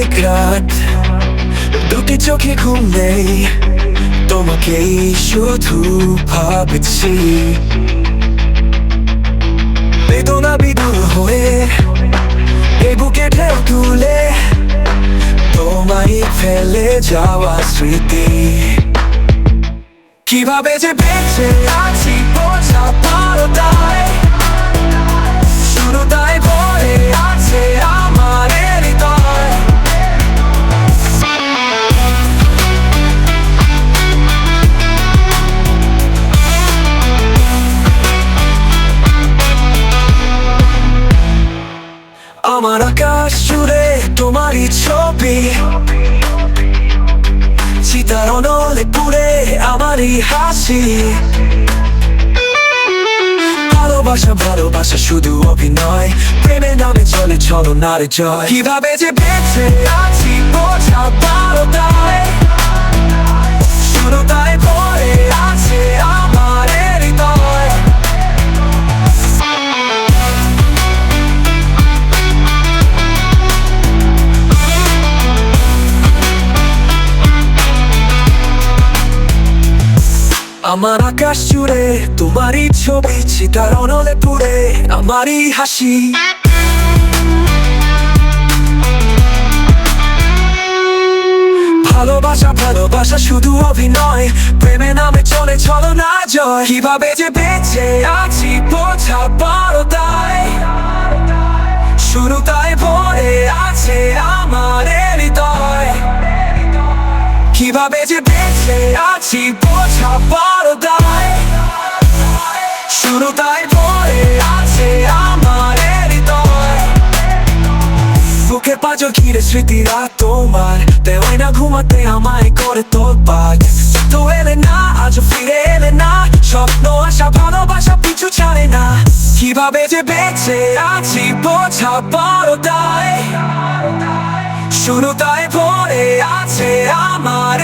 অনেক রাত, দুটি চোখে ঘুম নেই, তোমাকেই শুধু ভাবছি। বেদনা বিদুর হয়ে এ বুকে ঢেউ তুলে, তোমায় ফেলে যাওয়া স্মৃতি। কিভাবে যে বেঁচে আছি বোঝা পারতাই, শুরুটাই পড়ে আছে আমার হৃদয়। আমার আকাশ জুড়ে তোমারই ছবি, চিতার অনলে পুড়ে আমারই হাসি। ভালোবাসা ভালোবাসা শুধু অভিনয়, প্রেমের নামে চলে ছলনার জয়। কিভাবে যে বেঁচে আছি বোঝা পারতাই, শুরুটাই পড়ে আছে আমার হৃদয়। আমার আকাশ জুড়ে তোমারই ছবি, চিতার অনলে পুড়ে আমারই হাসি। ভালোবাসা ভালোবাসা শুধু অভিনয়, প্রেমে নামে চলে ছলনা জয়। কিভাবে যে বেঁচে আছি বোঝা পারতাই, শুরুটাই পড়ে আছে আমার হৃদয়। কিভাবে যে বেঁচে আছি বোঝা পারতাই, শুরুটাই পড়ে আছে আমার হৃদয়। বুকের পাঁজর ঘিরে স্মৃতিরা তোমার, দেওয়াই না ঘুমাতে আমায় করে তোলপাড়। তো এলে না আজও ফিরে এলে না, স্বপ্ন আশা ভালোবাসা পিছু ছাড়ে না। কিভাবে যে বেঁচে আছি বোঝা পারতাই, শুরুটাই পড়ে আছে আমার